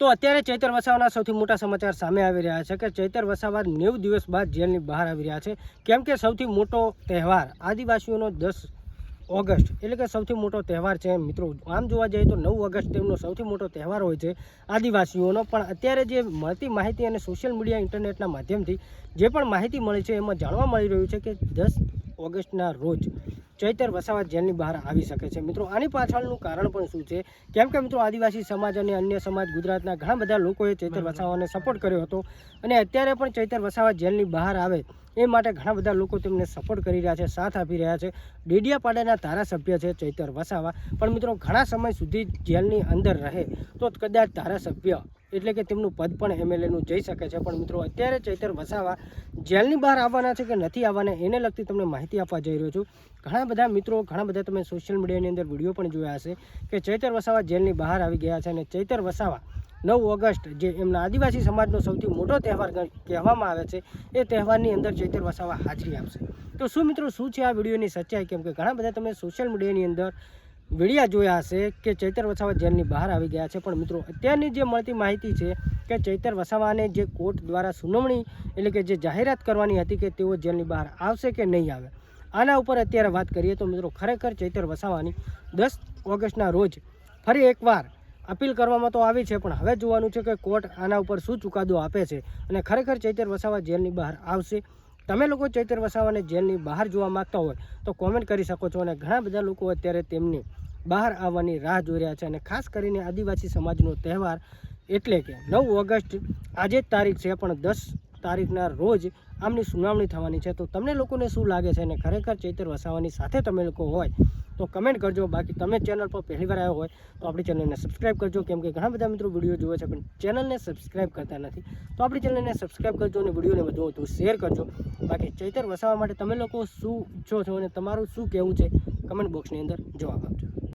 તો અત્યારે ચૈતર વસાવાના સૌથી મોટા સમાચાર સામે આવી રહ્યા છે કે ચૈતર વસાવા 90 દિવસ બાદ જેલની બહાર આવી રહ્યા છે. કેમ કે સૌથી મોટો તહેવાર આદિવાસીઓનો 10 ઓગસ્ટ એટલે કે સૌથી મોટો તહેવાર છે મિત્રો. આમ જોવા જઈએ તો 9 ઓગસ્ટ તેમનો સૌથી મોટો તહેવાર હોય છે આદિવાસીઓનો. પણ અત્યારે જે મળતી માહિતી અને સોશિયલ મીડિયા ઇન્ટરનેટના માધ્યમથી જે પણ માહિતી મળી છે એમાં જાણવા મળી રહ્યું છે કે 10 ઓગસ્ટના રોજ ચૈતર વસાવા જેલની બહાર આવી શકે છે. મિત્રો આની પાછળનું કારણ પણ શું છે? કેમ કે મિત્રો આદિવાસી સમાજ અને અન્ય સમાજ ગુજરાતના ઘણા બધા લોકોએ ચૈતર વસાવાને સપોર્ટ કર્યો હતો અને અત્યારે પણ ચૈતર વસાવા જેલની બહાર આવે એ માટે ઘણા બધા લોકો તેમને સપોર્ટ કરી રહ્યા છે, સાથ આપી રહ્યા છે. ડેડિયાપાડાના ધારાસભ્ય છે ચૈતર વસાવા, પણ મિત્રો ઘણા સમય સુધી જેલની અંદર રહે તો કદાચ ધારાસભ્ય એટલે કે તેમનું પદ પણ એમએલએનું જઈ શકે છે. પણ મિત્રો અત્યારે ચૈતર વસાવા જેલની બહાર આવવાના છે કે નથી આવવાના એને લગતી તમને માહિતી આપવા જઈ રહ્યો છું. ઘણા બધા મિત્રો, ઘણા બધા તમે સોશિયલ મીડિયાની અંદર વિડીયો પણ જોયા હશે કે ચૈતર વસાવા જેલની બહાર આવી ગયા છે અને ચૈતર વસાવા 9 ઓગસ્ટ જે એમના આદિવાસી સમાજનો સૌથી મોટો તહેવાર કહેવામાં આવે છે એ તહેવારની અંદર ચૈતર વસાવા હાજરી આપશે. તો શું મિત્રો શું છે આ વિડીયોની સચ્ચાઈ? કેમ કે ઘણા બધા તમે સોશિયલ મીડિયાની અંદર વિડીયા જોયા હશે કે ચૈતર વસાવા જેલની બહાર આવી ગયા છે. પણ મિત્રો અત્યારની જે મળતી માહિતી છે કે ચૈતર વસાવાને જે કોર્ટ દ્વારા સુનાવણી એટલે કે જે જાહેરાત કરવાની હતી કે તેઓ જેલની બહાર આવશે કે નહીં આવે, આના ઉપર અત્યારે વાત કરીએ તો મિત્રો ખરેખર ચૈતર વસાવાની 10 ઓગસ્ટના રોજ ફરી એકવાર અપીલ કરવામાં તો આવી છે, પણ હવે જોવાનું છે કે કોર્ટ આના ઉપર શું ચુકાદો આપે છે અને ખરેખર ચૈતર વસાવા જેલની બહાર આવશે. તમે લોકો ચૈતર વસાવાને જેલની બહાર જોવા માગતા હોય તો કોમેન્ટ કરી શકો છો. અને ઘણા બધા લોકો અત્યારે તેમની બહાર આવવાની રાહ જોઈ રહ્યા છે અને ખાસ કરીને આદિવાસી સમાજનો તહેવાર એટલે કે 9 ઓગસ્ટ આજે જ તારીખ છે, પણ 10 તારીખના રોજ આમની સુનાવણી થવાની છે. તો તમને લોકોને શું લાગે છે અને ખરેખર ચૈતર વસાવાની સાથે તમે લોકો હોય તો કમેન્ટ કરજો. બાકી તમે ચેનલ પર પહેલીવાર આવ્યો હોય તો આપણી ચેનલને સબસ્ક્રાઈબ કરજો. કેમ કે ઘણા બધા મિત્રો વિડીયો જોવે છે પણ ચેનલને સબસ્ક્રાઈબ કરતા નથી, તો આપણી ચેનલને સબસ્ક્રાઈબ કરજો અને વિડીયોને વધુ શેર કરજો. બાકી ચૈતર વસાવા માટે તમે લોકો શું ઈચ્છો છો અને તમારું શું કહેવું છે કમેન્ટ બોક્સની અંદર જવાબ આપજો.